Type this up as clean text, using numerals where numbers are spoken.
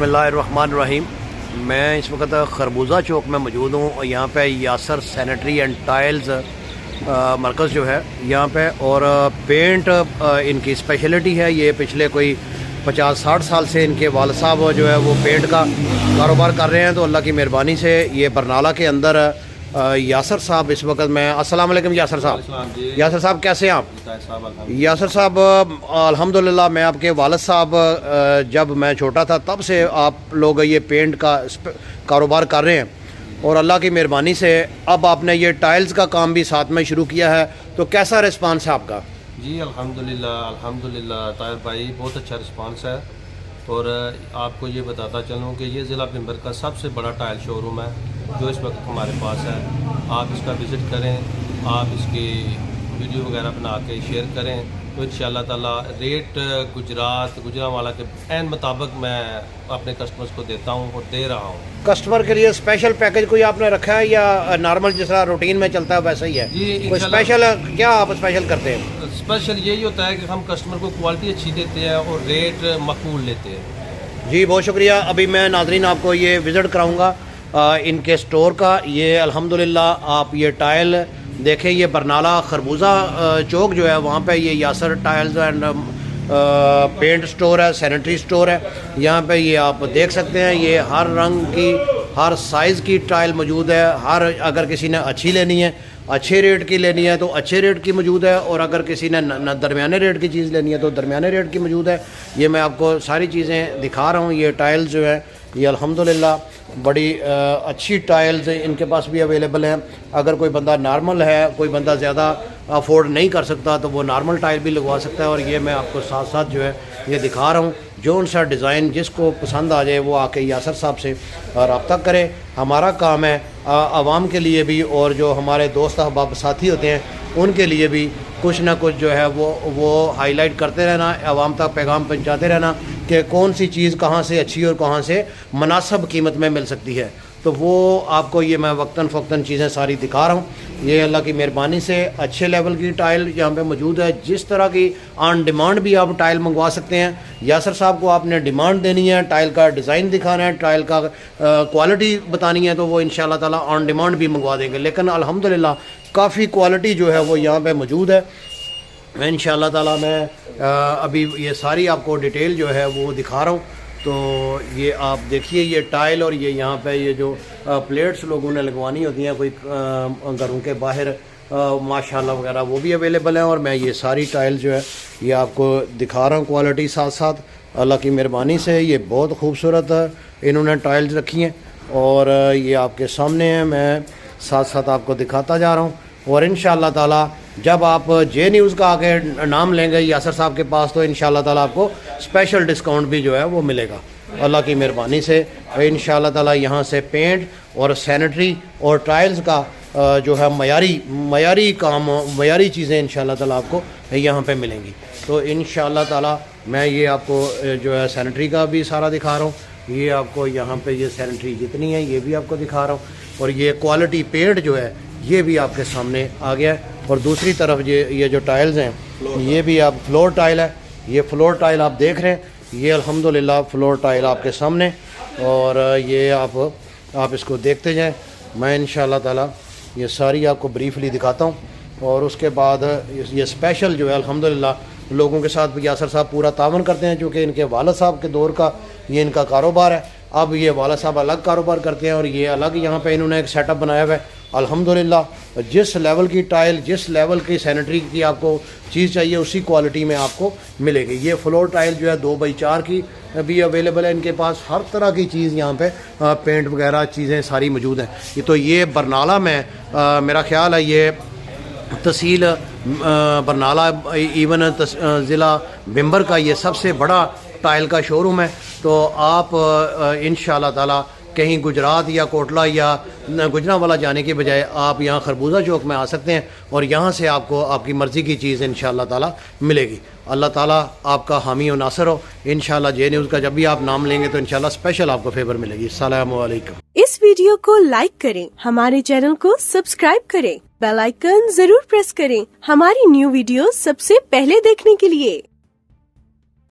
बिस्मिल्लाहिर्रहमानिर्रहीम। मैं इस वक्त खरबूजा चौक में मौजूद हूँ और यहाँ पे यासर सैनिटरी एंड टाइल्स मरकज़ जो है यहाँ पे, और पेंट इनकी स्पेशलिटी है। ये पिछले कोई 50-60 साल से इनके वालिद साहब जो है वो पेंट का कारोबार कर रहे हैं। तो अल्लाह की मेहरबानी से ये बरनाला के अंदर यासर साहब इस वक्त मैं अस्सलाम वालेकुम यासर साहब। यासर साहब कैसे हैं आप? यासर साहब अल्हम्दुलिल्लाह, मैं आपके वालिद साहब जब मैं छोटा था तब से आप लोग ये पेंट का कारोबार कर रहे हैं और अल्लाह की मेहरबानी से अब आपने ये टाइल्स का काम भी साथ में शुरू किया है। तो कैसा रिस्पांस है आपका? जी अल्हम्दुलिल्लाह ताहिर भाई, बहुत अच्छा रिस्पांस है। और आपको ये बताता चलूँ कि ये ज़िला पिंबर का सबसे बड़ा टाइल शोरूम है जो इस वक्त हमारे पास है। आप इसका विज़िट करें, आप इसकी वीडियो वगैरह बना के शेयर करें तो इंशाअल्लाह ताला रेट गुजरांवाला के एन मुताबिक मैं अपने कस्टमर्स को देता हूँ और दे रहा हूँ। कस्टमर के लिए स्पेशल पैकेज कोई आपने रखा है या नॉर्मल जिस तरह रूटीन में चलता है वैसा ही है? जी, कोई स्पेशल क्या आप स्पेशल करते हैं? स्पेशल यही होता है कि हम कस्टमर को क्वालिटी अच्छी देते हैं और रेट मकबूल लेते हैं। जी बहुत शुक्रिया। अभी मैं नाज़रीन आपको ये विज़िट कराऊंगा इनके स्टोर का। ये अल्हम्दुलिल्लाह आप ये टाइल देखें, ये बरनाला खरबूजा चौक जो है वहाँ पे ये Yasar tiles and paint store है, सैनिटरी स्टोर है। यहाँ पे ये आप देख सकते हैं, ये हर रंग की हर साइज़ की टाइल मौजूद है। हर अगर किसी ने अच्छी लेनी है, अच्छे रेट की लेनी है तो अच्छे रेट की मौजूद है, और अगर किसी ने दरमियाने रेट की चीज़ लेनी है तो दरमियाने रेट की मौजूद है। ये मैं आपको सारी चीज़ें दिखा रहा हूँ। ये टाइल्स जो है ये अल्हम्दुलिल्लाह बड़ी अच्छी टाइल्स इनके पास भी अवेलेबल हैं। अगर कोई बंदा नॉर्मल है, कोई बंदा ज़्यादा अफोर्ड नहीं कर सकता तो वो नॉर्मल टाइल भी लगवा सकता है। और ये मैं आपको साथ साथ जो है ये दिखा रहा हूँ। जो उनसा डिज़ाइन जिसको पसंद आ जाए वो आके यासर साहब से रब्ता करे। हमारा काम है आवाम के लिए भी और जो हमारे दोस्त अहबाब साथी होते हैं उनके लिए भी कुछ ना कुछ जो है वो हाईलाइट करते रहना, आवाम तक पैगाम पहुँचाते रहना कि कौन सी चीज़ कहाँ से अच्छी और कहाँ से मुनासिब कीमत में मिल सकती है। तो वो आपको ये मैं वक्तन फ़क्तन चीज़ें सारी दिखा रहा हूँ। ये अल्लाह की मेहरबानी से अच्छे लेवल की टाइल यहाँ पे मौजूद है। जिस तरह की ऑन डिमांड भी आप टाइल मंगवा सकते हैं। यासर साहब को आपने डिमांड देनी है, टाइल का डिज़ाइन दिखाना है, टाइल का क्वालिटी बतानी है तो वो इंशाअल्लाह ताला ऑन डिमांड भी मंगवा देंगे। लेकिन अल्हम्दुलिल्लाह काफ़ी क्वालिटी जो है वो यहाँ पर मौजूद है। मैं इंशाअल्लाह ताला मैं अभी ये सारी आपको डिटेल जो है वो दिखा रहा हूँ। तो ये आप देखिए ये टाइल, और ये यहाँ पे ये जो प्लेट्स लोगों ने लगवानी होती हैं कोई घरों के बाहर माशाल्लाह वगैरह वो भी अवेलेबल हैं। और मैं ये सारी टाइल जो है ये आपको दिखा रहा हूँ क्वालिटी साथ साथ। अल्लाह की मेहरबानी से ये बहुत खूबसूरत इन्होंने टाइल्स रखी हैं और ये आपके सामने है। मैं साथ साथ आपको दिखाता जा रहा हूँ। और इंशाअल्लाह ताला जब आप जे न्यूज़ का आके नाम लेंगे यासर साहब के पास तो इंशाअल्लाह ताला आपको स्पेशल डिस्काउंट भी जो है वो मिलेगा अल्लाह की मेहरबानी से। इंशाअल्लाह ताला यहाँ से पेंट और सैनिटरी और टाइल्स का जो है मयारी काम, मयारी चीज़ें इंशाअल्लाह ताला आपको यहाँ पे मिलेंगी। तो इंशाअल्लाह ताला मैं ये आपको जो है सैनिटरी का भी सारा दिखा रहा हूँ। ये आपको यहाँ पे ये सैनिटरी जितनी है ये भी आपको दिखा रहा हूँ। और ये क्वालिटी पेंट जो है ये भी आपके सामने आ गया है। और दूसरी तरफ ये जो टाइल्स हैं ये भी आप फ्लोर टाइल है। ये फ्लोर टाइल आप देख रहे हैं, ये अल्हम्दुलिल्लाह फ्लोर टाइल आपके सामने। और ये आप इसको देखते जाएं। मैं इंशाअल्लाह ताला ये सारी आपको ब्रीफली दिखाता हूँ। और उसके बाद ये स्पेशल जो है अल्हम्दुलिल्लाह लोगों के साथ यासर साहब पूरा तावन करते हैं क्योंकि इनके वालिद साहब के दौर का ये इनका कारोबार है। अब ये वालिद साहब अलग कारोबार करते हैं और ये अलग यहाँ पे इन्होंने एक सेटअप बनाया हुआ है। अल्हम्दुलिल्लाह जिस लेवल की टाइल, जिस लेवल की सैनिटरी की आपको चीज़ चाहिए उसी क्वालिटी में आपको मिलेगी। ये फ्लोर टाइल जो है 2x4 की भी अवेलेबल है इनके पास। हर तरह की चीज़ यहाँ पे पेंट वगैरह चीज़ें सारी मौजूद हैं। तो ये बरनाला में मेरा ख्याल है ये तहसील बरनाला इवन ज़िला बिंबर का ये सबसे बड़ा टाइल का शोरूम है। तो आप इंशाअल्लाह ताला कहीं गुजरात या कोटला या गुजरांवाला जाने के बजाय आप यहाँ खरबूजा चौक में आ सकते हैं और यहाँ से आपको आपकी मर्ज़ी की चीज़ इंशाअल्लाह ताला मिलेगी। अल्लाह ताला आपका हामी और नासर हो। इंशाअल्लाह जे न्यूज़ का जब भी आप नाम लेंगे तो इंशाअल्लाह स्पेशल आपको फेवर मिलेगी। अस्सलामु अलैकुम। इस वीडियो को लाइक करें, हमारे चैनल को सब्सक्राइब करें, बेल आइकन जरूर प्रेस करें हमारी न्यू वीडियो सबसे पहले देखने के लिए।